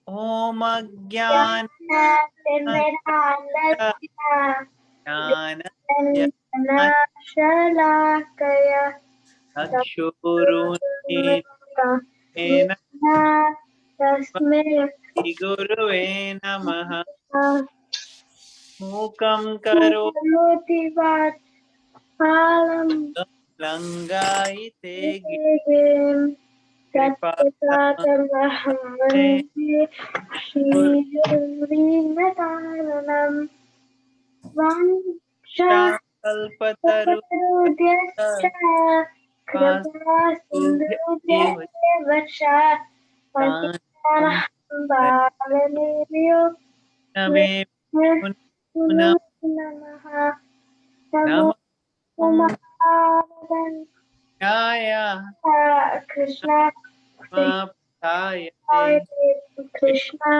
Om Shalakaya Chakshurunena Tasme Guruve Namaha. Mukam Karoti Palam Langaite Tatyatamaham Shririnataranam Vansha Kalpataru Patarudhyascha Kripa Sindhudhyascha Patitanaham Bhavanebhyo Namaha Namo Namaha Jaya Krishna Mapaya Krishna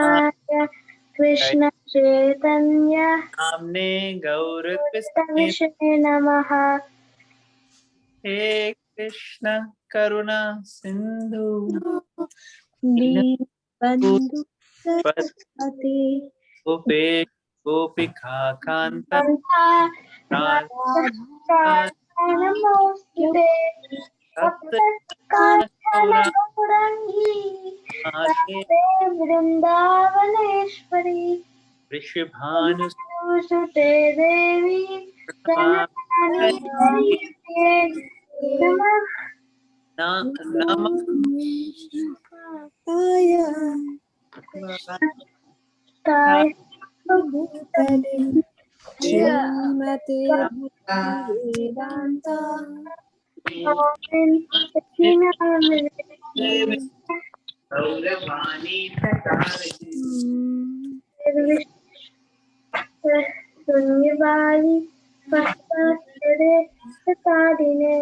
Krishna Chaitanya Amne Gauratviste Vishnu Namaha He Krishna Karuna Sindhu Bandhu Saraswati Gope Gopika Kanta Radha Namaste Sapta Gaurangi Radhe Vrindavaneshwari Rishabhanu Sute Devi Pranamani Nama Namaste Srimate Bhaktivedanta Gauravani Sunyavali Pastasare Sakadine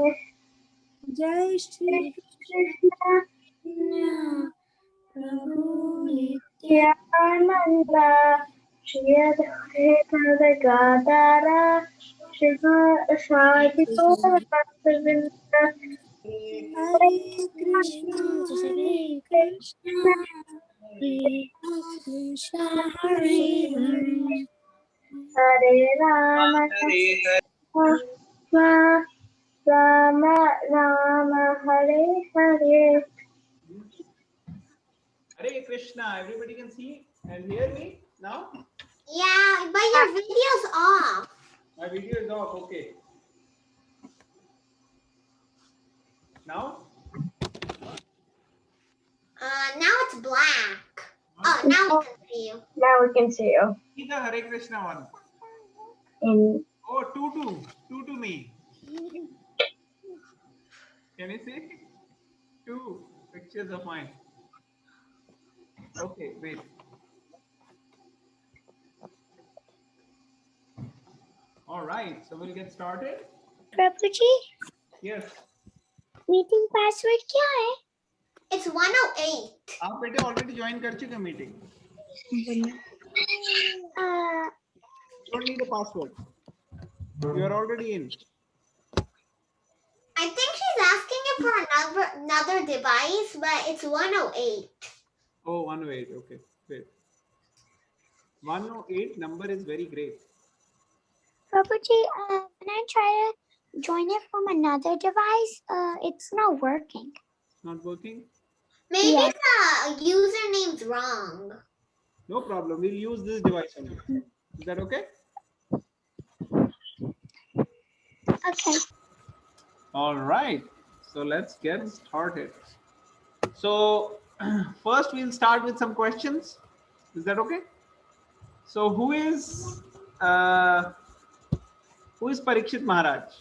Jai Shri Krishna Krishna Prabhu Nitya Nityananda Shri Advaita Gadara Shiva Shadipura Bhaktivinda Hare Krishna Krishna Krishna Hare Hare Hare Rama Hare Hare Rama Rama Rama Hare Hare. Hare Krishna. Everybody can see and hear me now? Yeah, but your video's off. My video is off. Okay. Now? Now it's black. Oh, now we can see you. Now we can see you. See the Hare Krishna one. In Oh, two to me. Can you see? 2 pictures of mine. Okay, wait. All right, so we'll get started. Prabhu ji, Yes. meeting password क्या है? It's 108. आप बेटे already join कर चुके meeting. You don't need a password. You are already in. I think she's asking you for another device, but it's 108. Oh, 108. Okay, wait. 108 number is very great. Prabhu ji, when I try to join it from another device, it's not working. It's not working? Maybe Yeah. the username's wrong. No problem. We'll use this device only. Is that okay? Okay. All right. So let's get started. So first we'll start with some questions. Is that okay? So who is Parikshit Maharaj?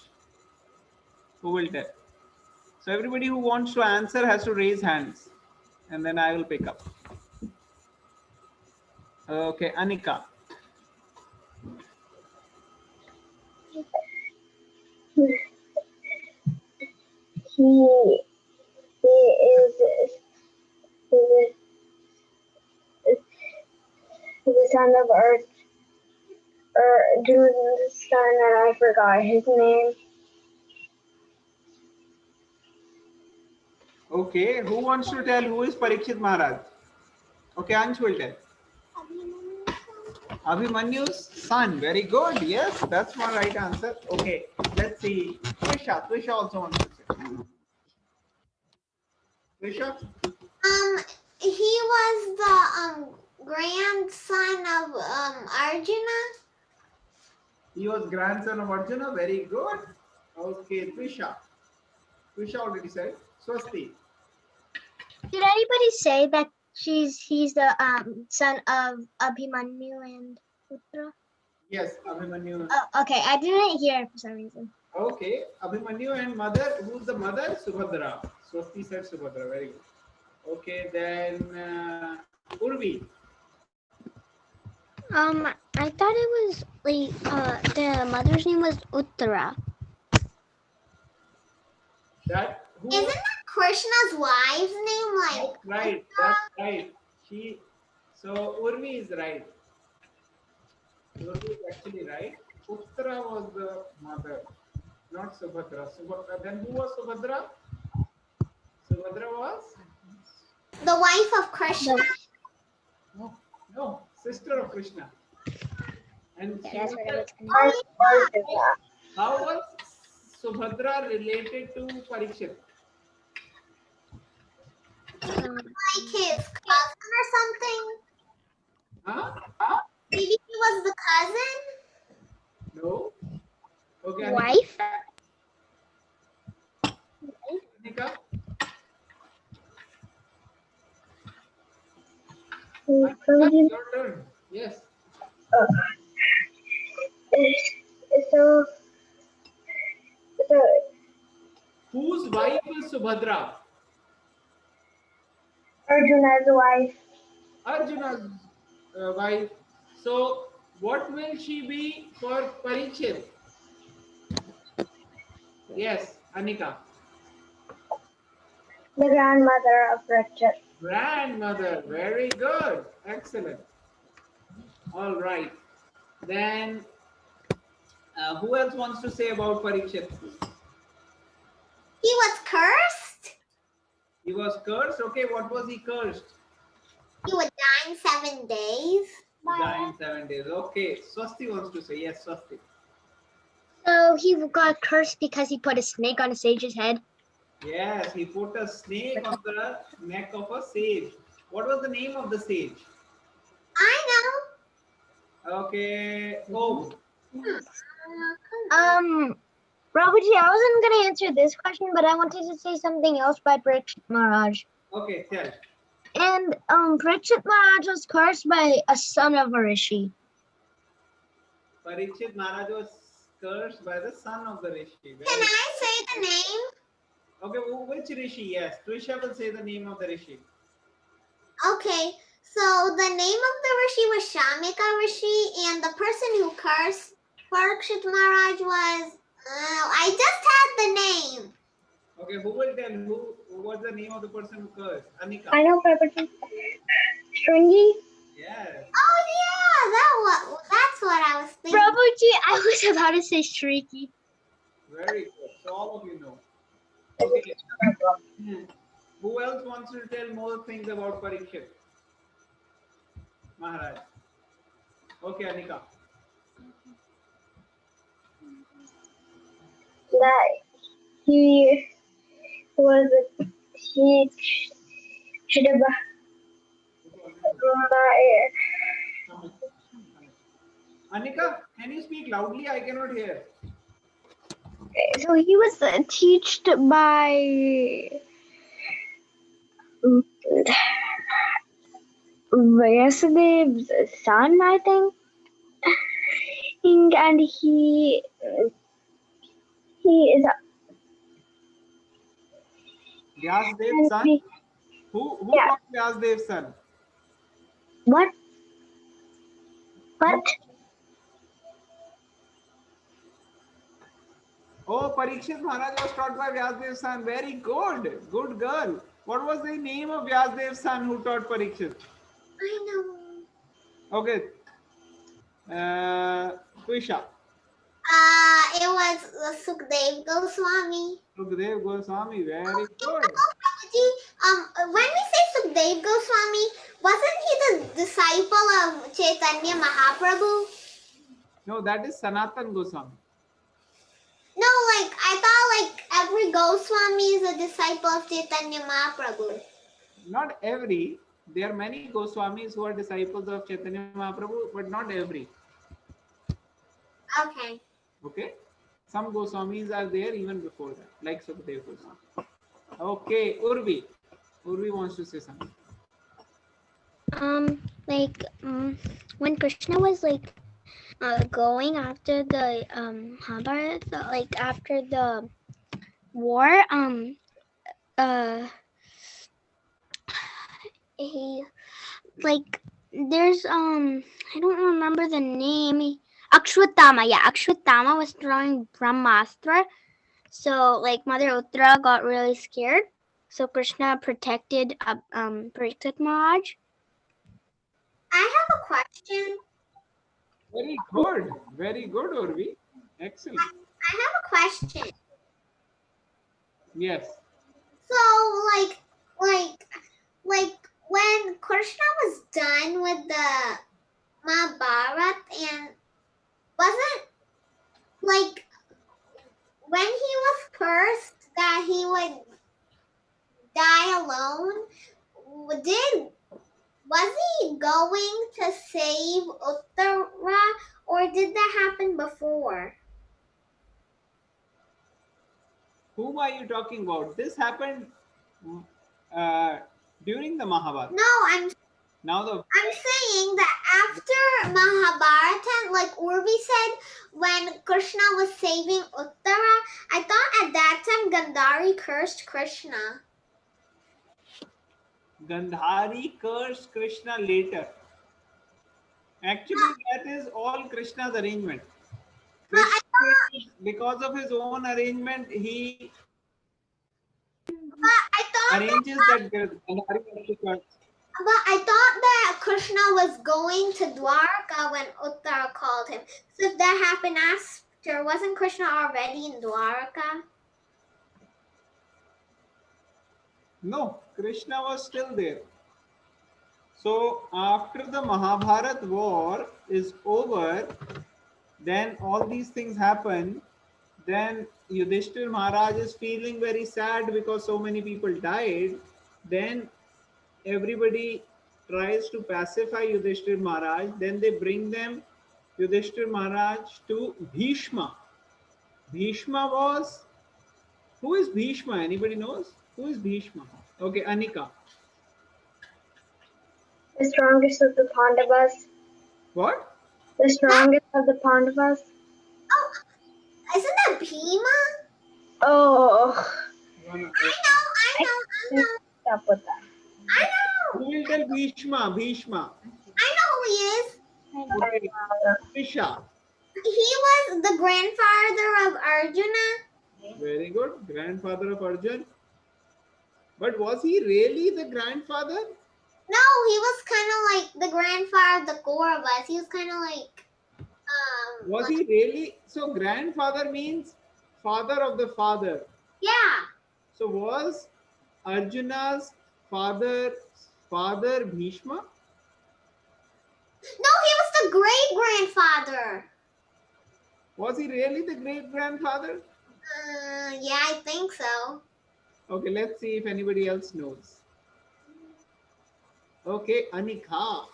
Who will tell? So everybody who wants to answer has to raise hands, and then I will pick up. Okay, Anika. He is the son of Arjun's son, and I forgot his name. Okay, who wants to tell who is Parikshit Maharaj? Okay, Ansh will tell. Abhimanyu's son. Very good. Yes, that's my right answer. Okay, let's see. Trisha. Trisha also wants to say. Trisha? He was the grandson of Arjuna. He was grandson of Arjuna. Very good. Okay, Trisha. Trisha already said. Swasti. Did anybody say that he's the son of Abhimanyu and Putra? Yes, Abhimanyu. Oh, okay. I didn't hear it for some reason. Okay, Abhimanyu and mother. Who's the mother? Subhadra. Swasti said Subhadra. Very good. Okay, then Urvi. I thought it was like the mother's name was Uttara. That who? Isn't that Krishna's wife's name? Like Right. That's right. She. So Urvi is right. Urvi is actually right. Uttara was the mother, not Subhadra. Subhadra. Then who was Subhadra? Subhadra was the wife of Krishna. no sister of Krishna. And she That's was what I was the- gonna how was Subhadra related to Parikshit? Like his cousin or something. Huh? Maybe he was the cousin. No. Okay. Wife? Anika? Prabhuji, Your turn. Yes. so Whose wife is Subhadra? Arjuna's wife. Arjuna's wife. So, what will she be for Parikshit? Yes, Anika. The grandmother of Richard. Grandmother. Very good. Excellent. All right. Then, who else wants to say about Parikshit? He was cursed. He was cursed. Okay, what was he cursed? He would die in 7 days. Die in 7 days. Okay, Swasti wants to say. Yes, Swasti. So he got cursed because he put a snake on a sage's head. Yes, he put a snake on the neck of a sage. What was the name of the sage? I Okay. Oh, know. Prabhuji, I wasn't gonna answer this question, but I wanted to say something else by Parikshit Maharaj. okay. Tell. And Parikshit Maharaj was cursed by a son of a rishi. Parikshit Maharaj was cursed by the son of the rishi. Can I say the name? Okay, which rishi? Yes, Trisha will say the name of the rishi. Okay, so the name of the rishi was Shamika Rishi, and the person who cursed Parikshit Maharaj was, I just had the name. Okay, who will tell? Who was the name of the person who cursed? Anika. I know, Prabhuji. Stringy. Yes. Oh yeah, that's what I was thinking. Prabhuji, I was about to say Shriki. Very good. So all of you know. Okay. Who else wants to tell more things about Parikshit Maharaj? Okay, Anika. That he was teach by Anika, can you speak loudly? I cannot hear. So he was taught by Vyasudev's son, I think. And he is Vyasdev's son? Who Yeah. taught Vyasdev's son? what? Oh, Parikshit Maharaj was taught by Vyasdev's son. Very good. Good girl. What was the name of Vyasdev's son who taught Parikshit? I know. Okay. Trisha. It was Sukhdev Goswami. Sukhdev Goswami. Very good. Prabhuji, when we say Sukhdev Goswami, wasn't he disciple of Chaitanya Mahaprabhu? No, that is Sanatan Goswami. No, like I thought like every Goswami is a disciple of Chaitanya Mahaprabhu. Not every. There are many Goswamis who are disciples of Chaitanya Mahaprabhu, but not every. Okay. Okay? Some Goswamis are there even before that, like Sukadeva Goswami. Okay, Urvi. Urvi wants to say something. When Krishna was like going after the Mahabharata, like after the war, he like there's I don't remember the name. Akshwatthama, yeah, Akshwatthama was throwing Brahmastra. So like Mother Uttara got really scared. So Krishna protected Parikshit Maharaj. I have a question. Very good, Urvi. Excellent. I have a question. Yes. So like when Krishna was done with the Mahabharata, and wasn't like when he was cursed that he would die alone, was he going to save Uttara, or did that happen before? Whom are you talking about? This happened during the Mahabharata. No, I'm saying that after Mahabharata, like Urvi said, when Krishna was saving Uttara, I thought at that time Gandhari cursed Krishna. Gandhari cursed Krishna later. Actually, that is all Krishna's arrangement. Krishna, because of his own arrangement, he I thought arranges that Gandhari has to curse. But I thought that Krishna was going to Dwarka when Uttara called him. So if that happened after, wasn't Krishna already in Dwarka? No, Krishna was still there. So after the Mahabharata war is over, then all these things happen. Then Yudhishthir Maharaj is feeling very sad because so many people died. Then everybody tries to pacify Yudhishthir Maharaj. Then they bring them Yudhishthir Maharaj to Bhishma. Bhishma was, who is Bhishma? Anybody knows? Who is Bhishma? Okay, Anika. The strongest of the Pandavas. What? The strongest of the Pandavas. Oh, isn't that Bhima? Oh, I know. I know. stop with that. I know. Who will tell Bhishma? Bhishma. I know who he is. Okay. Trisha. He was the grandfather of Arjuna. Very good. Grandfather of Arjun. But was he really the grandfather? No, he was kind of like the grandfather of the Kauravas. He was kind of like, Was he really? So grandfather means father of the father. yeah. So was Arjuna's father Bhishma? No, he was the great grandfather. Was he really the great grandfather? Yeah, I think so. Okay, let's see if anybody else knows. Okay, Anika.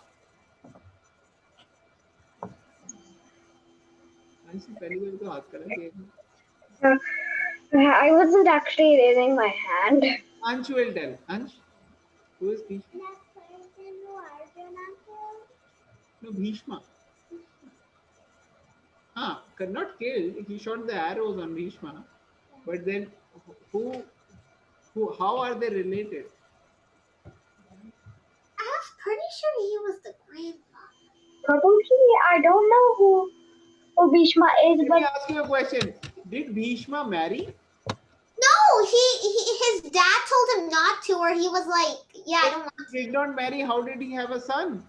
I wasn't actually raising my hand. Ansh will tell. Ansh, who is Bhishma? No, Bhishma. Not killed. He shot the arrows on Bhishma. But then, how are they related? I was pretty sure he was the grandfather. Probably, I don't know who Bhishma is, Let but me ask you a question. Did Bhishma marry? No, his dad told him not to, or he was like, yeah, I don't want If he did not marry, how did he have a son?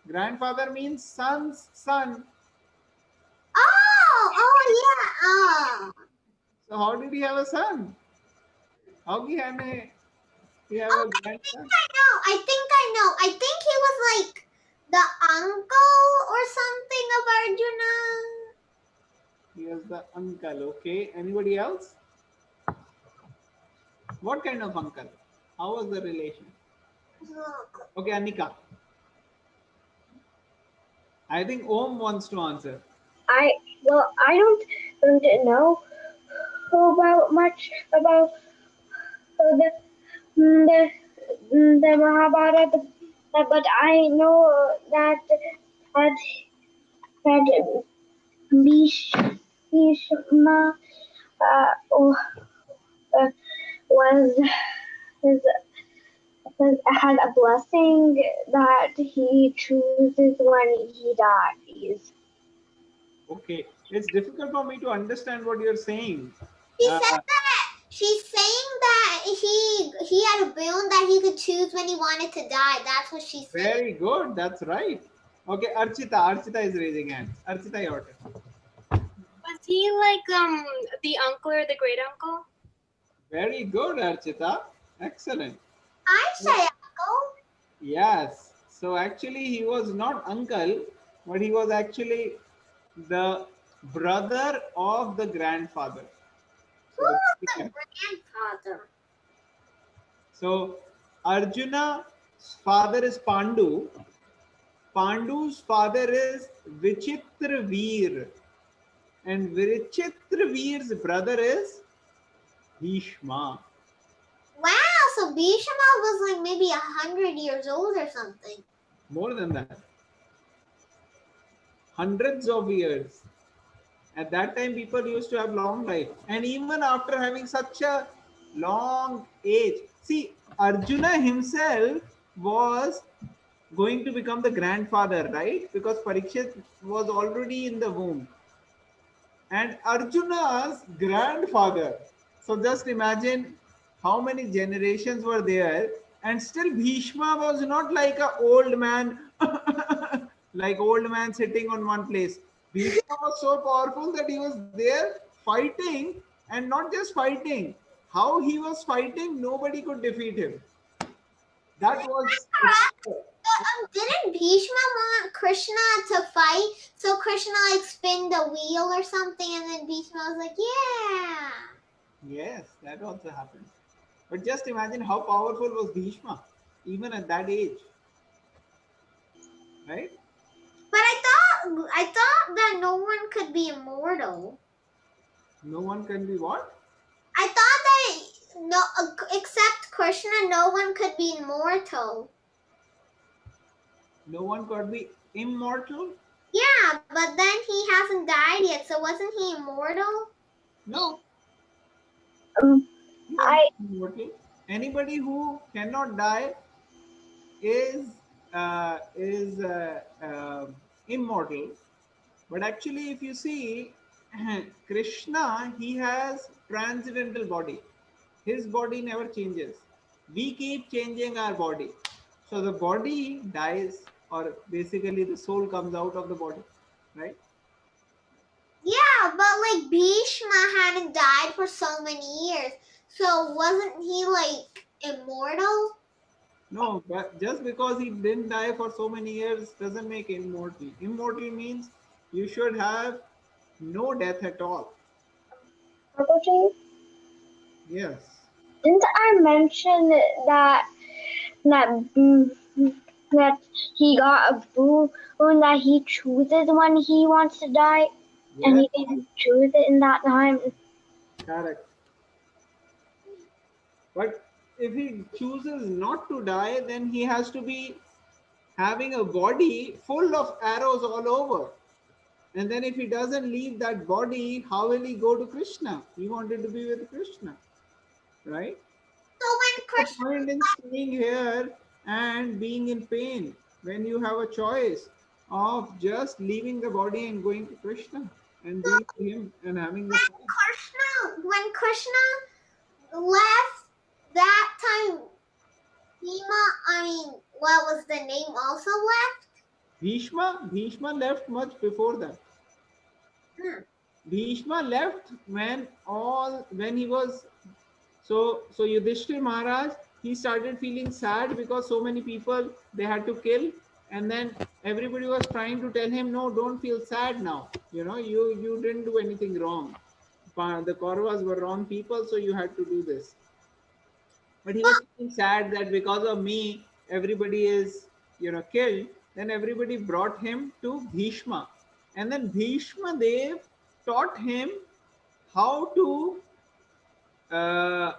Grandfather means son's son. Oh, yeah. So how did he have a son? How can he have a grandson? I think I know. I think he was like the uncle. Okay. Anybody else? What kind of uncle? How was the relation? Okay, Anika. I think Om wants to answer. I don't know about much about the Mahabharata, but I know that that Bhishma uh, was had a blessing that he chooses when he dies. Okay. It's difficult for me to understand what you're saying. She Uh, said that she's saying that he had a boon that he could choose when he wanted to die. That's what she's saying. very good. That's right. Okay, Archita. Archita is raising hands. Archita, your turn. Was he like the uncle or the great uncle? Very good, Archita. Excellent. I say uncle. Yes. So actually, he was not uncle, but he was actually the brother of the grandfather. Who So the was the grandfather? so Arjuna's father is Pandu. Pandu's father is Vichitra Veer, and Vichitra Veer's brother is Bhishma. Wow, so Bhishma was like maybe 100 years old or something. More than that, hundreds of years. At that time, people used to have long life, and even after having such a long age, see, Arjuna himself was going to become the grandfather, right? Because Parikshit was already in the womb, and Arjuna's grandfather. So just imagine how many generations were there, and still Bhishma was not like a old man, like old man sitting on one place. Bhishma was so powerful that he was there fighting, and not just fighting. How he was fighting, nobody could defeat him. That was Didn't Bhishma want Krishna to fight? So Krishna like spin the wheel or something, and then Bhishma was like, yeah. yes, that also happened. But just imagine how powerful was Bhishma, even at that age, right? But I thought that no one could be immortal. No one can be what? I thought that no, except Krishna, no one could be immortal. No one could be immortal? Yeah, but then he hasn't died yet, so wasn't he immortal? No. Um, He was I not immortal. Anybody who cannot die is immortal. But actually, if you see, Krishna, he has transcendental body. His body never changes. We keep changing our body. So the body dies, or basically the soul comes out of the body, right? Yeah, but like Bhishma hadn't died for so many years, so wasn't he like immortal? No, but just because he didn't die for so many years doesn't make him immortal. Immortal means you should have no death at all. Prabhuji, Yes. didn't I mention that that he got a boon that he chooses when he wants to die, and Yes, he can choose it in that time? correct. But if he chooses not to die, then he has to be having a body full of arrows all over. And then if he doesn't leave that body, how will he go to Krishna? He wanted to be with Krishna, right? So when The Krishna, point in staying here and being in pain when you have a choice of just leaving the body and going to Krishna and being with him and having the fun. when Krishna left that time, what was the name also left? Bhishma left much before that. Bhishma left when he was so Yudhishthir Maharaj, he started feeling sad because so many people they had to kill, and then everybody was trying to tell him, no, don't feel sad now. You didn't do anything wrong. The Kauravas were wrong people, so you had to do this. But he was feeling sad that because of me, everybody is, killed. Then everybody brought him to Bhishma. And then Bhishma Dev taught him how to uh,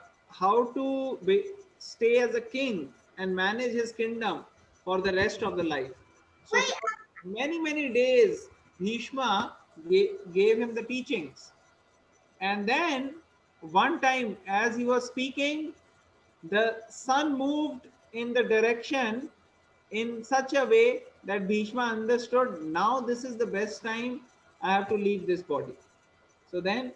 stay as a king and manage his kingdom for the rest of the life. So Wait, for many days, Bhishma gave him the teachings. And then one time, as he was speaking, the sun moved in the direction in such a way that Bhishma understood, now this is the best time I have to leave this body. So then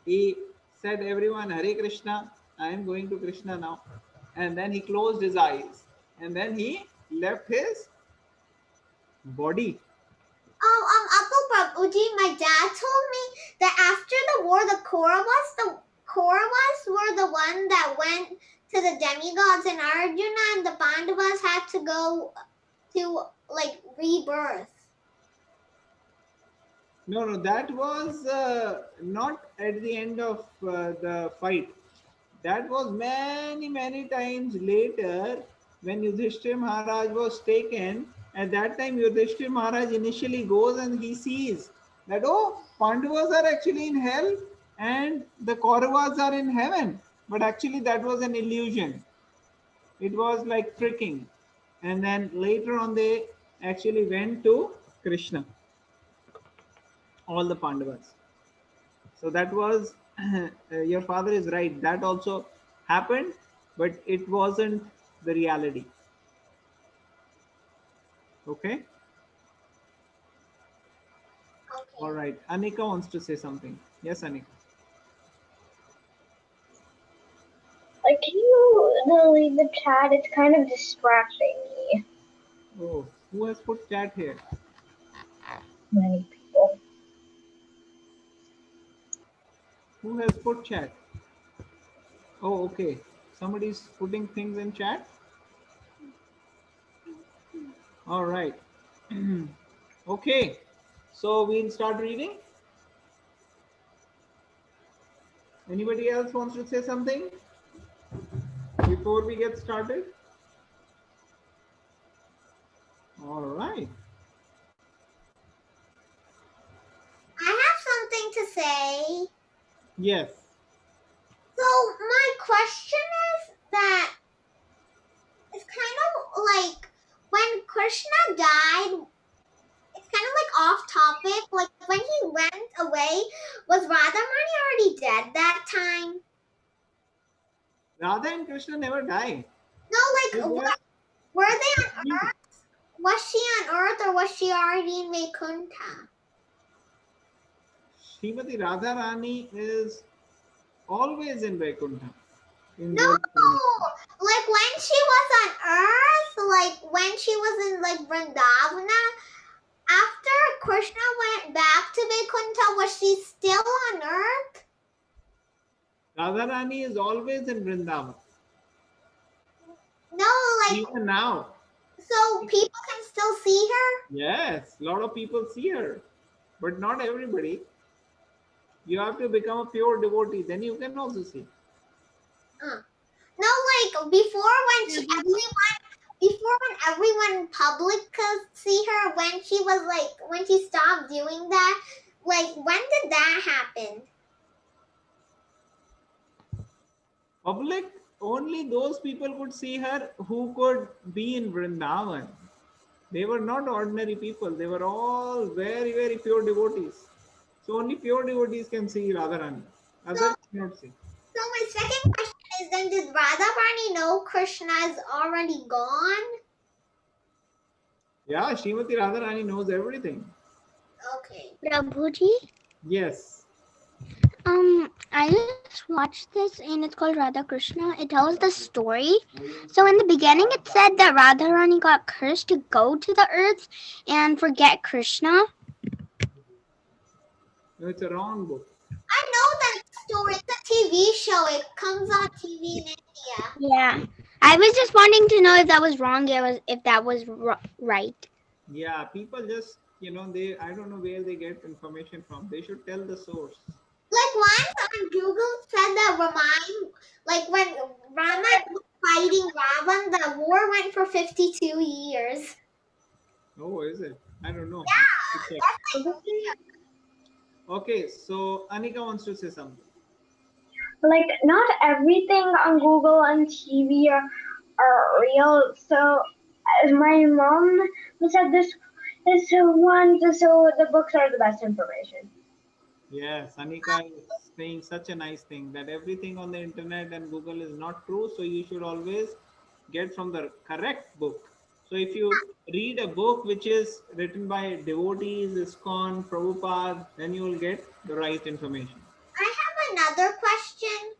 he said, everyone, Hare Krishna, I am going to Krishna now. And then he closed his eyes and then he left his body. Uncle Babuji, my dad told me that after the war, the Kauravas were the one that went to the demigods, and Arjuna and the Pandavas had to go to like rebirth. No, that was not at the end of the fight. That was many times later when Yudhishthir Maharaj was taken. At that time, Yudhishthir Maharaj initially goes and he sees that, oh, Pandavas are actually in hell and the Kauravas are in heaven. But actually, that was an illusion. It was like tricking. And then later on, they actually went to Krishna, all the Pandavas. So that was, your father is right. That also happened, but it wasn't the reality. Okay. Okay. All right. Anika wants to say something. Yes, Anika. Like, can you delete the chat? It's kind of distracting me. Oh, who has put chat here? Many people. Who has put chat? Oh, okay. Somebody's putting things in chat. All right. Okay. So we'll start reading. Anybody else wants to say something before we get started? All right. I have something to say. Yes. So my question is that it's kind of like when Krishna died, it's kind of like off topic. Like when he went away, was Radharani already dead that time? Radha and Krishna never die. No, like were they on Earth? Was she on Earth or was she already in Vaikuntha? Srimati Radharani is always in Vaikuntha. No, like when she was on Earth, like when she was in like Vrindavana, after Krishna went back to Vaikuntha, was she still on Earth? Radharani is always in Vrindavan. No, like even now. So people can still see her? Yes, a lot of people see her, but not everybody. You have to become a pure devotee, then you can also see. No, like before when everyone public could see her, when she stopped doing that, like when did that happen? Public, only those people could see her who could be in Vrindavan. They were not ordinary people. They were all very pure devotees. So only pure devotees can see Radharani. Others cannot see. So my second question is then, did Radharani know Krishna is already gone? Yeah, Srimati Radharani knows everything. Okay. Prabhuji, Yes. I just watched this and it's called Radha Krishna. It tells the story. So in the beginning it said that Radharani got cursed to go to the earth and forget Krishna. No, it's a wrong book. I know that story. It's a TV show. It comes on TV in India. Yeah. I was just wanting to know if that was wrong, if that was right. Yeah, people just, I don't know where they get information from. They should tell the source. Like once on Google said that like when Rama was fighting Ravan, the war went for 52 years. Oh, is it? I don't know. Yeah, Check. that's like Okay, so Anika wants to say something. Like not everything on Google and TV are real. So my mom said this one, so the books are the best information. Yes, Anika is saying such a nice thing that everything on the internet and Google is not true. So you should always get from the correct book. So if you read a book which is written by devotees, ISKCON, Prabhupada, then you will get the right information. I have another question.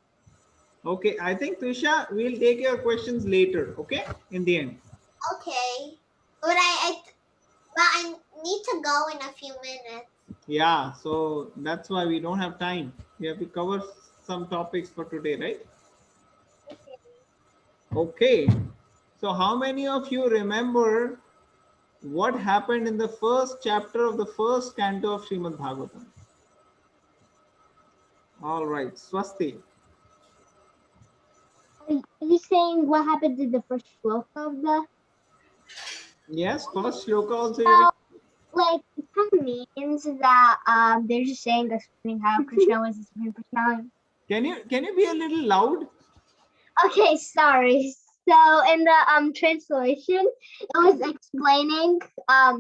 Okay, I think Trisha, we'll take your questions later. Okay, in the end. Okay, but I need to go in a few minutes. Yeah, so that's why we don't have time. We have to cover some topics for today, right? Okay. So, how many of you remember what happened in the first chapter of the first canto of Srimad Bhagavatam? All right, Swasti. Are you saying what happened in the first shloka of the? Yes, first shloka also you So, can. like, it kind of means that they're just saying explaining how Krishna was the supreme personality. Can you be a little loud? Okay, sorry. So in the translation, it was explaining how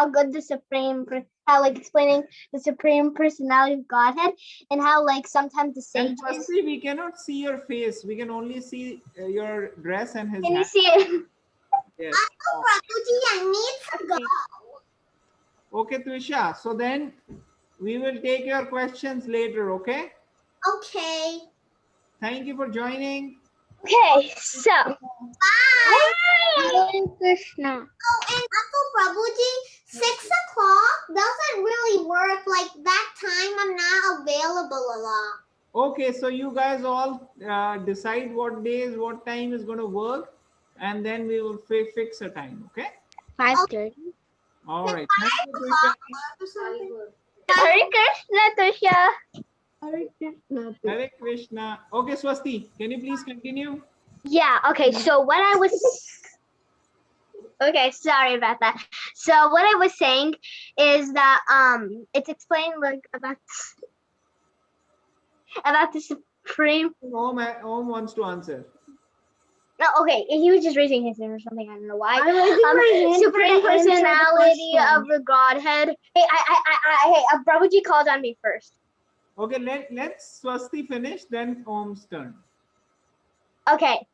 good the how like explaining the supreme personality of Godhead, and how like sometimes the And sages. Swasti, we cannot see your face. We can only see your dress and his Can you hand. see it? Yes. Oh, Prabhuji, I need to go. Okay, Trisha. So then we will take your questions later. Okay. Okay, Thank you for joining. Okay, so bye. Hare Krishna. Oh, and Uncle Prabhuji, 6 o'clock doesn't really work. Like that time, I'm not available a lot. Okay, so you guys all decide what days, what time is going to work, and then we will fix a time. Okay. 5:30. All Like right. Thank 5 you, o'clock Trisha. or something. Hare Krishna, Tusha. Hare Krishna. Hare Krishna. Okay, Swasti, can you please continue? Yeah. Okay. So what I was. Okay, sorry about that. So what I was saying is that it's explained like about the supreme. Om wants to answer. No, okay, he was just raising his hand or something. I don't know why. I'm raising my hand Supreme to answer the personality question. of the Godhead. Hey, hey, Prabhuji called on me first. Okay, let's Swasti finish, then Om's turn. Okay.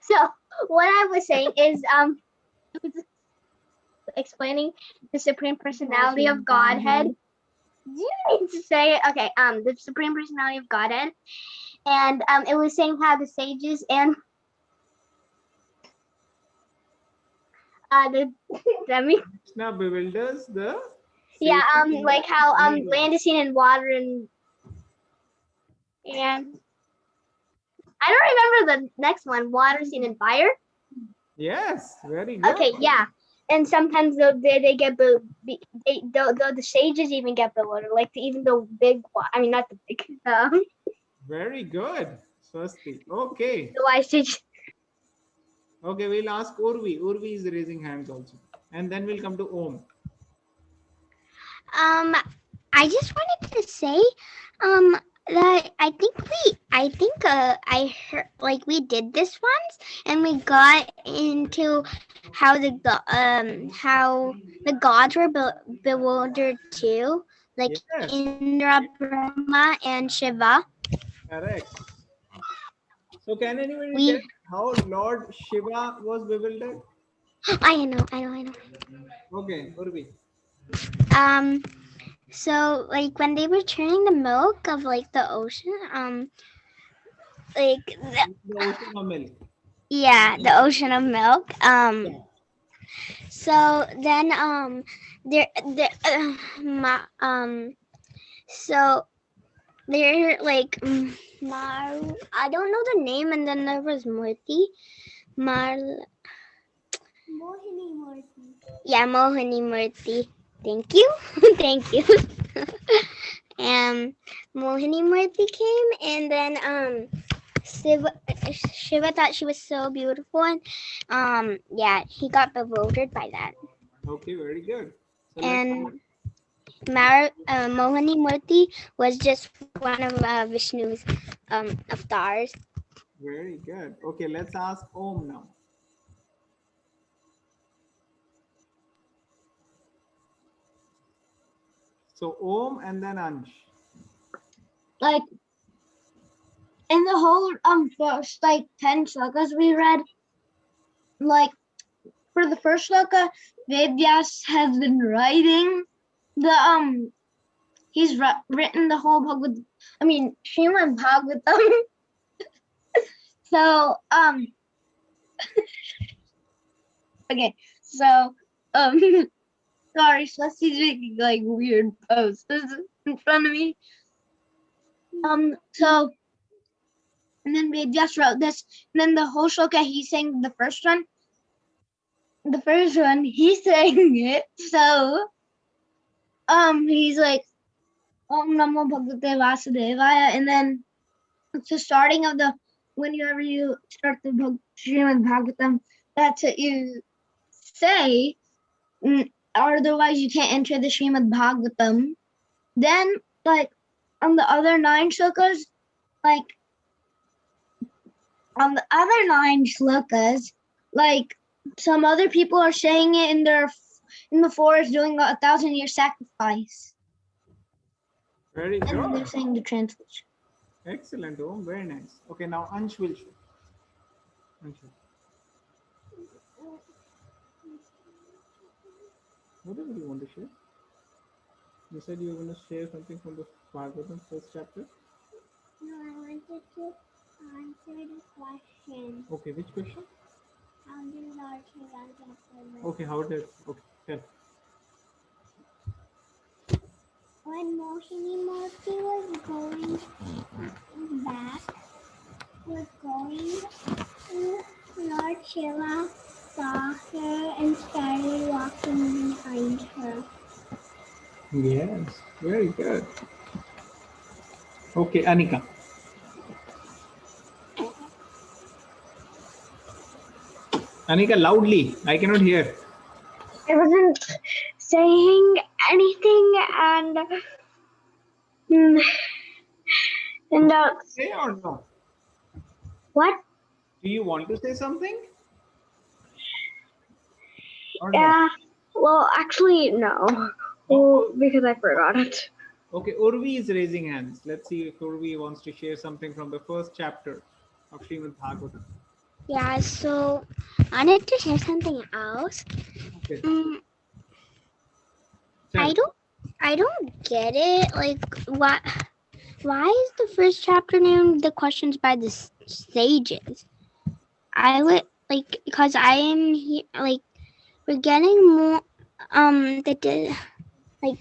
So what I was saying is it was explaining the supreme personality of Godhead. You need to say it. Okay, the supreme personality of Godhead. And it was saying how the sages and the Krishna bewilders the. yeah, sages in like the how demigods. land is seen in water and I don't remember the next one. Water seen in fire. Yes, very good. Okay, yeah. And sometimes they get the sages even get bewildered, like even the big. I mean, not the big. Very good, Swasti. Okay. The wise sage. Okay, we'll ask Urvi. Urvi is raising hands also. And then we'll come to Om. I just wanted to say, that I heard like we did this once, and we got into how the gods were bewildered too, like Yes, Indra, Brahma, and Shiva. correct. So can anybody We, tell how Lord Shiva was bewildered? I know. Okay, Urvi. Um, so like when they were churning the milk of like the ocean, like The ocean of milk. yeah, the ocean of milk. So then there so they're like I don't know the name, and then there was Murti Mar Yeah, Mohini Murthy. Thank you. Thank you. Mohini Murthy came, and then Shiva thought she was so beautiful, and yeah, he got bewildered by that. Okay, very good. So And Mohini Murthy was just one of Vishnu's avatars. very good. Okay, let's ask Om now. So Om and then Ansh. Like in the whole first like 10 shlokas we read, like for the first shloka, Vedyas has been writing the he's written the whole Srimad Bhagavatam. So okay, so sorry, Chelsea's making like weird poses in front of me. So and then we just wrote this, and then the whole shloka he's saying the first one. The first one he's saying it, so he's like Om Namo Bhagavate Vasudevaya, and then it's the starting of the whenever you start the Srimad Bhagavatam, that's what you say. Otherwise, you can't enter the Srimad Bhagavatam. Then, like on the other 9 shlokas, like on the other 9 shlokas, like some other people are saying it in the forest doing a 1,000-year sacrifice. Very And then they're good. saying the translation. Excellent, Om. Very nice. Okay, now Ansh will show. Ansh. Whatever you want to share. You said you were going to share something from the Bhagavatam first chapter. No, I wanted to answer the question. Okay, which question? How did Lord Shiva get the Okay, how did? Okay, tell. When Mohini Murthy was going back, Lord Shiva saw her and started walking behind her. Yes, very good. Okay, Anika. Anika, loudly. I cannot hear. I wasn't saying anything, and Say or no? what? Do you want to say something? Or no? Yeah. Well, actually, no. Well, because I forgot it. Okay, Urvi is raising hands. Let's see if Urvi wants to share something from the first chapter of Srimad Bhagavatam. Yeah, so I wanted to share something else. Okay. I don't get it. Like, why is the first chapter named The Questions by the Sages? I would like, because I am here, like, we're getting more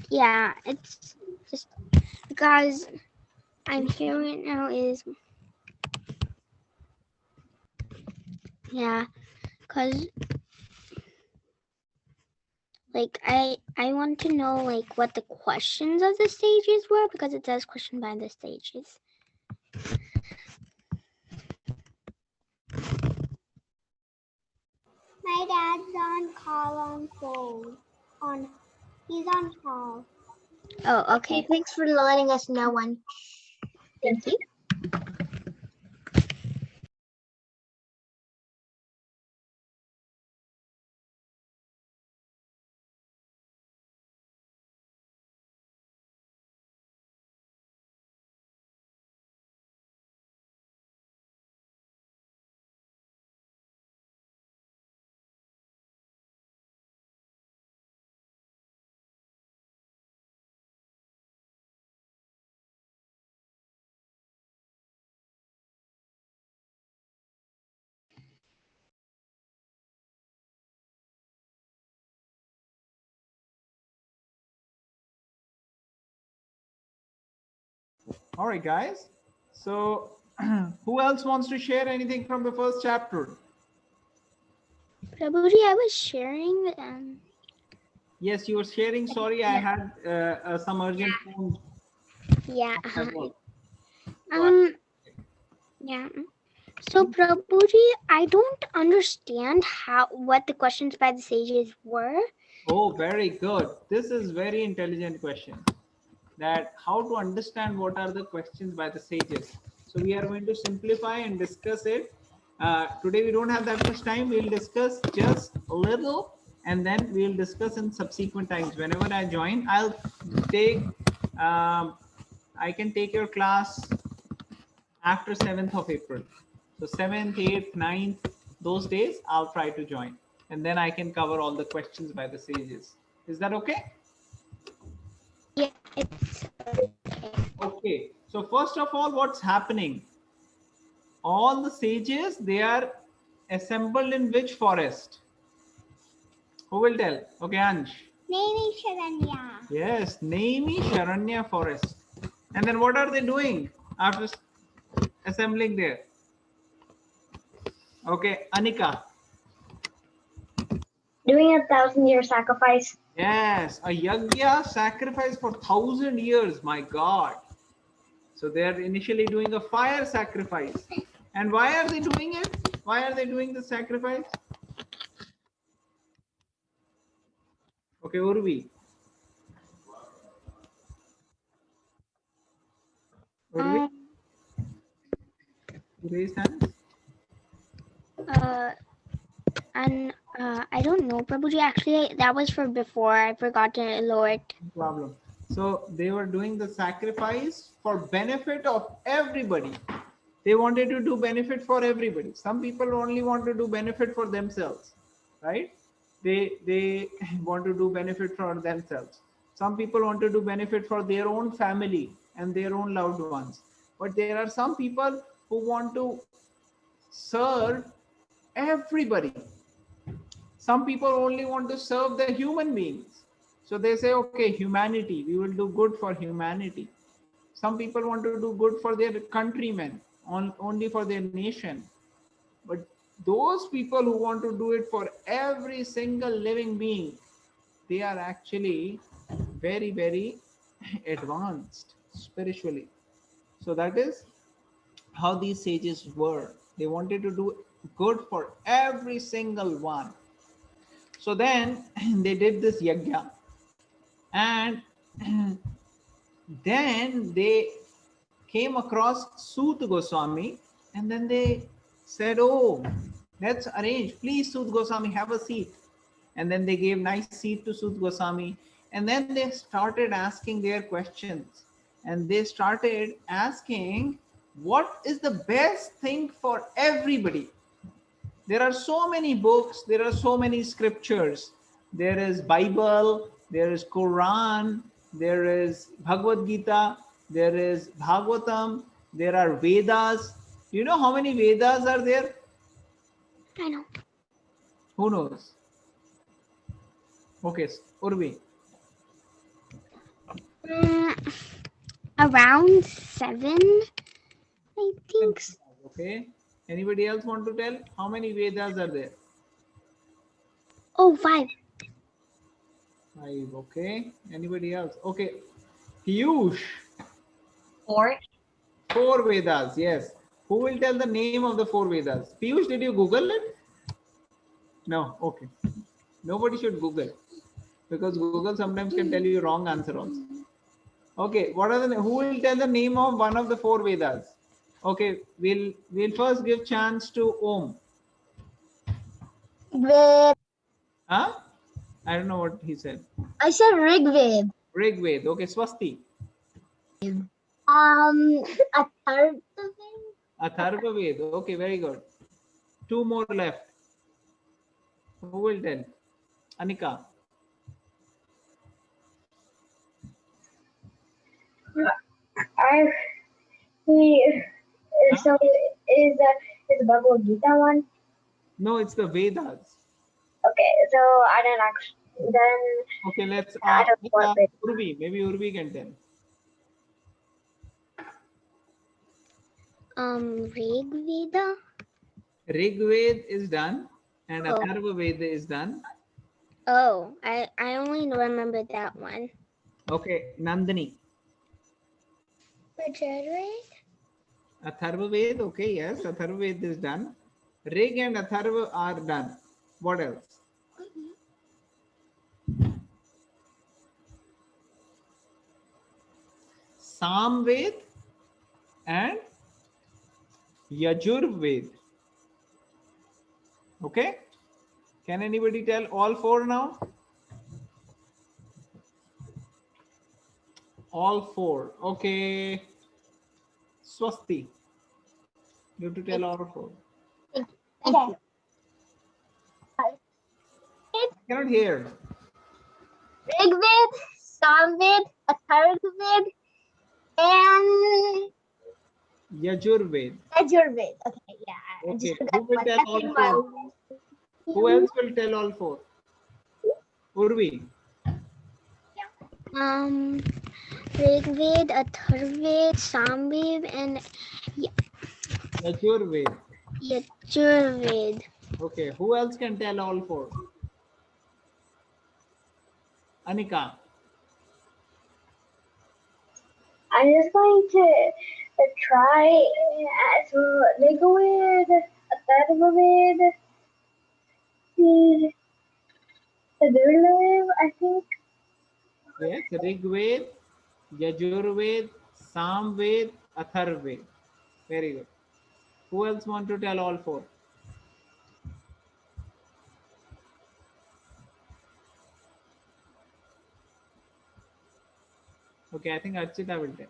yeah, it's just because I'm here right now is yeah, because like I want to know like what the questions of the stages were, because it says question by the stages. My dad's on call on phone. He's on call. Oh, okay. Thanks for letting us know one. Thank you. All right, guys. So, who else wants to share anything from the first chapter? Prabhuji, I was sharing. Yes, you were sharing. Sorry, I had some urgent phone Yeah. at work. Yeah. So Prabhuji, I don't understand what the questions by the sages were. Oh, very good. This is very intelligent question. That how to understand what are the questions by the sages. So we are going to simplify and discuss it. Today we don't have that much time. We'll discuss just a little, and then we'll discuss in subsequent times. Whenever I join, I'll take. I can take your class after 7th of April. So 7th, 8th, 9th, those days I'll try to join, and then I can cover all the questions by the sages. Is that okay? Yeah, it's Okay. So first of all, what's happening? All the sages, they are assembled in which forest? Who will tell? Okay, Ansh. Name is Sharanya. Yes, Naimi Sharanya forest. And then what are they doing after assembling there? Okay, Anika. Doing a 1,000-year sacrifice. Yes, a yagya sacrifice for 1,000 years. My God. So they are initially doing a fire sacrifice. And why are they doing it? Why are they doing the sacrifice? Okay, Urvi. Urvi, um you raised hands? and I don't know, Prabhuji. Actually, that was for before. I forgot to lower it. No problem. So they were doing the sacrifice for benefit of everybody. They wanted to do benefit for everybody. Some people only want to do benefit for themselves, right? They want to do benefit for themselves. Some people want to do benefit for their own family and their own loved ones. But there are some people who want to serve everybody. Some people only want to serve the human beings. So they say, okay, humanity, we will do good for humanity. Some people want to do good for their countrymen, only for their nation. But those people who want to do it for every single living being, they are actually very, very advanced spiritually. So that is how these sages were. They wanted to do good for every single one. So then they did this yagya, and then they came across Sut Goswami, and then they said, "Oh, let's arrange. Please, Sut Goswami, have a seat." And then they gave nice seat to Sut Goswami, and then they started asking their questions, and they started asking, "What is the best thing for everybody?" There are so many books, there are so many scriptures. There is Bible, there is Quran, there is Bhagavad Gita, there is Bhagavatam, there are Vedas. Do you know how many Vedas are there? I know. Who knows? Okay, Urvi. Around 7, I think. Okay. Anybody else want to tell how many Vedas are there? Oh, 5. 5. Okay. Anybody else? Okay. Piyush. 4. 4 Vedas. Yes. Who will tell the name of the 4 Vedas? Piyush, did you Google it? No. Okay. Nobody should Google, because Google sometimes can tell you wrong answer also. Okay. What are the? Who will tell the name of one of the 4 Vedas? Okay. We'll first give chance to Om. Ved. Huh? I don't know what he said. I said Rigved. Rig Ved. Okay. Swasti. Atharvaved. Atharva Ved. Okay. Very good. 2 more left. Who will tell? Anika. I he Huh? so is Bhagavad Gita one? No, it's the Vedas. Okay, so I don't actually then Okay, let's I don't know what it. Urvi. Maybe Urvi can tell. Rig Veda. Rig Ved is done. and Oh. Atharva Veda is done. Oh, I only remember that one. Okay, Nandini. Richard, Atharva Veda, okay, yes, Atharva Veda is done. Rig and Atharva are done. What else? Samved and Yajurved. Okay? Can anybody tell all four now? All four. Okay. Swasti. You have to tell all four. Thank you. I cannot hear. Rigved, Samved, Atharvaved, and Yajurved. Yajurved. Okay, yeah. I Okay. just Who forgot will one. tell all four? Who else will tell all four? Urvi. Rigved, Atharvaved, Samved, and Yajurved. Yajurved. Okay. Who else can tell all four? Anika. I'm just going to try. So they go with a third of it. I think. Yes. Rigved, Yajurved, Samved, Atharved. Very good. Who else want to tell all four? Okay, I think Archita will tell.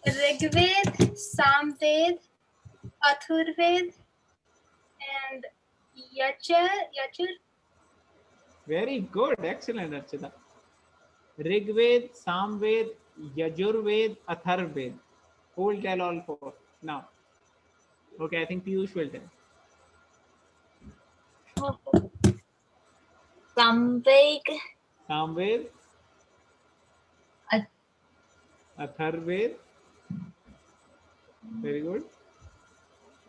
Rigved, Samved, Athurved, and Yajur. Very good. Excellent, Archita. Rigved, Samved, Yajurved, Atharved. Who will tell all four now? Okay, I think Piyush will tell. Samved, Samved, Ath- Atharved. Very good.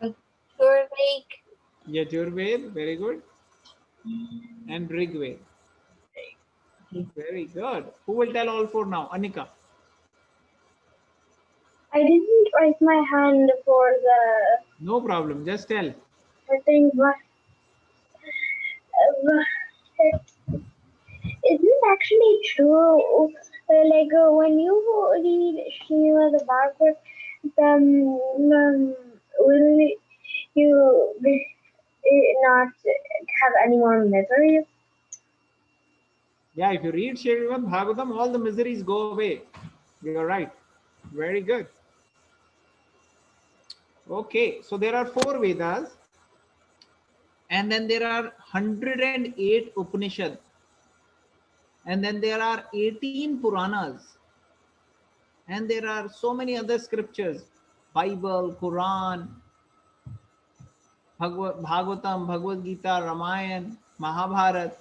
Atharvaved, Yajurved. Very good. And Rigved. Very good. Who will tell all four now? Anika. I didn't raise my hand for No problem. Just tell. the thing, but is this actually true? When you read Srimad Bhagavatam, will you not have any more miseries? Yeah, if you read Srimad Bhagavatam, all the miseries go away. You're right. Very good. Okay, so there are four Vedas, and then there are 108 Upanishads, and then there are 18 Puranas, and there are so many other scriptures: Bible, Quran, Bhagavatam, Bhagavad Gita, Ramayana, Mahabharata.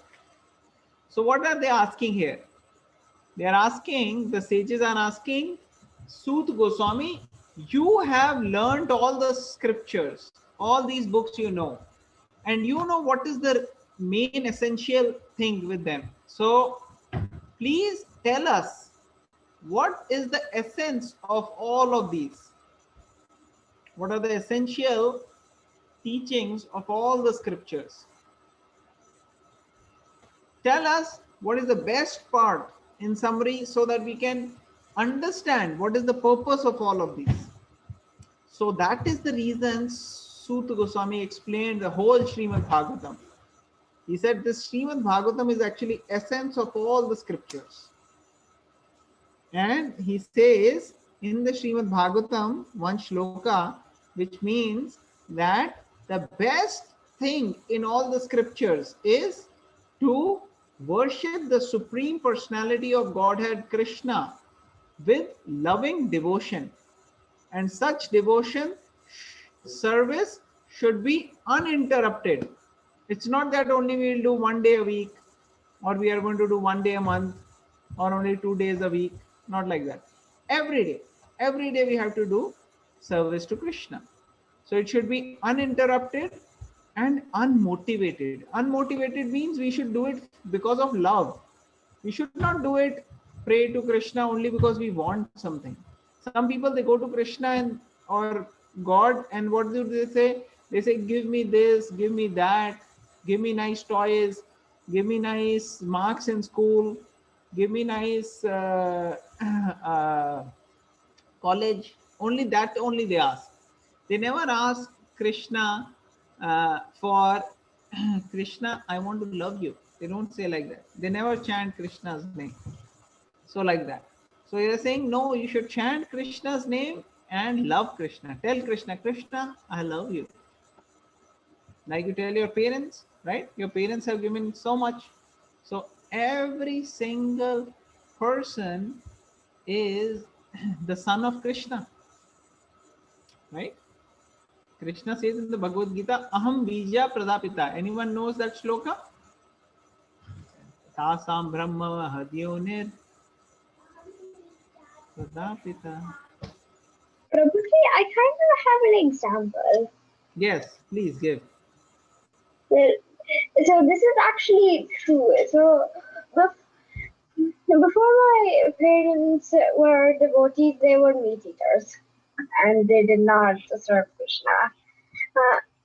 So what are they asking here? They are asking, the sages are asking, Sut Goswami, you have learned all the scriptures, all these books you know, and you know what is the main essential thing with them. So please tell us, what is the essence of all of these? What are the essential teachings of all the scriptures? Tell us what is the best part in summary so that we can understand what is the purpose of all of these. So that is the reason Suta Goswami explained the whole Srimad Bhagavatam. He said this Srimad Bhagavatam is actually essence of all the scriptures. And he says in the Srimad Bhagavatam, one shloka, which means that the best thing in all the scriptures is to worship the Supreme Personality of Godhead Krishna with loving devotion. And such devotion service should be uninterrupted. It's not that only we will do one day a week, or we are going to do one day a month, or only 2 days a week. Not like that. Every day we have to do service to Krishna. So it should be uninterrupted and unmotivated. Unmotivated means we should do it because of love. We should not do it pray to Krishna only because we want something. Some people, they go to Krishna and or God, and what do they say? They say, give me this, give me that, give me nice toys, give me nice marks in school, give me nice uh, college. Only that only they ask. They never ask Krishna for Krishna, I want to love you. They don't say like that. They never chant Krishna's name. So like that. So you're saying, no, you should chant Krishna's name and love Krishna. Tell Krishna, Krishna, I love you. Like you tell your parents, right? Your parents have given so much. So every single person is the son of Krishna, right? Krishna says in the Bhagavad Gita, Aham Bija Pradapita. Anyone knows that shloka? Tasam Brahma Hadyonir Pradapita. Prabhuji, I kind of have an example. Yes, please give. Well, so this is actually true. So before my parents were devotees, they were meat eaters, and they did not serve Krishna.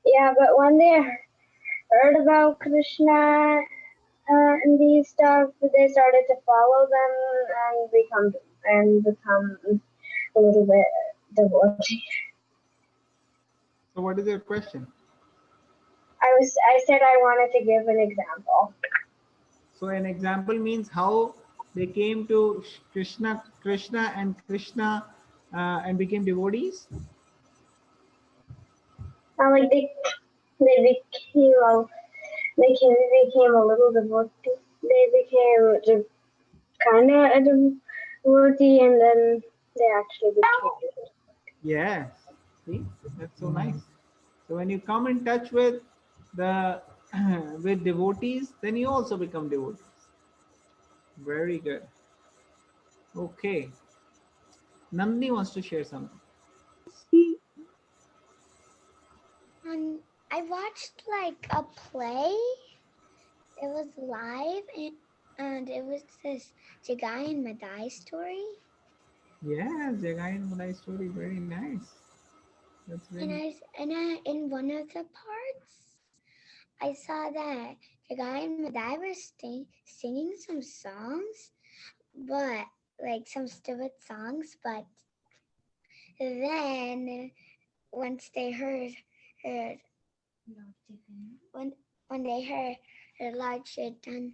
Yeah, but when they heard about Krishna and these stuff, they started to follow them and become a little bit devotee. So what is your question? I said I wanted to give an example. So an example means how they came to Krishna and became devotees. Like they became a little devotee. They became kind of a devotee, and then they actually became. Yes. See, that's so nice. So when you come in touch with the with devotees, then you also become devotees. Very good. Okay. Nandini wants to share something. And I watched like a play. It was live, and it was this Jagai and Madai story. Yes, Jagai and Madai story, very nice. That's very In one of the parts, I saw that Jagai and Madai were singing some songs, but like some stupid songs. But then once they heard when they heard Lord Chaitanya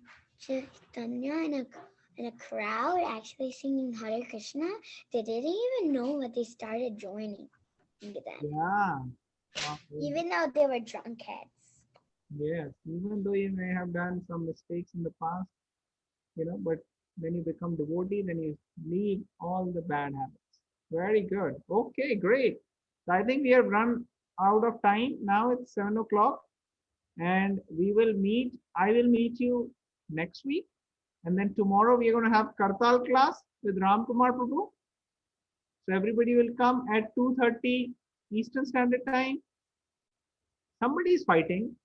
in a crowd actually singing Hare Krishna, they didn't even know what they started joining then. Yeah. Even though they were drunkards. Yes, even though you may have done some mistakes in the past, but when you become devotee, then you leave all the bad habits. Very good. Okay, great. So I think we have run out of time. Now it's 7 o'clock and we will meet. I will meet you next week. And then tomorrow we are going to have Kartal class with Ram Kumar Prabhu. So everybody will come at 2:30 Eastern Standard Time. Somebody is fighting.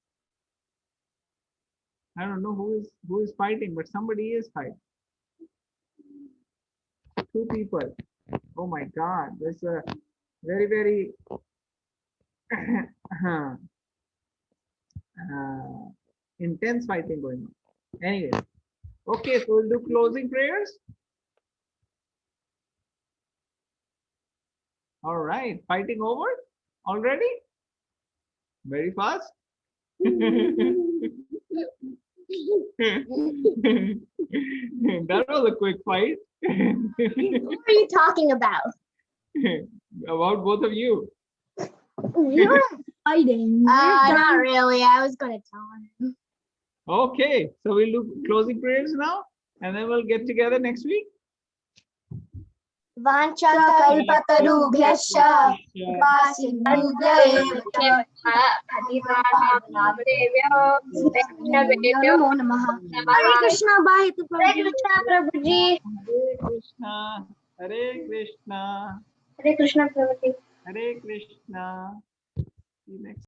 I don't know who is fighting, but somebody is fighting. Two people. Oh my God, there's a very, very intense fighting going on. Anyway, okay, so we'll do closing prayers. All right, fighting over already? Very fast. That was a quick fight. What are you talking about? About both of you. We were fighting. Not really. I was gonna tell him. Okay, so we'll do closing prayers now, and then we'll get together next week. Vanchakalpatarubhyascha Namo Namaha. Hare Krishna. Bye. Hare Krishna, Prabhuji. Hare Krishna, Hare Krishna, Hare Krishna, Prabhuji. Hare Krishna. See you next.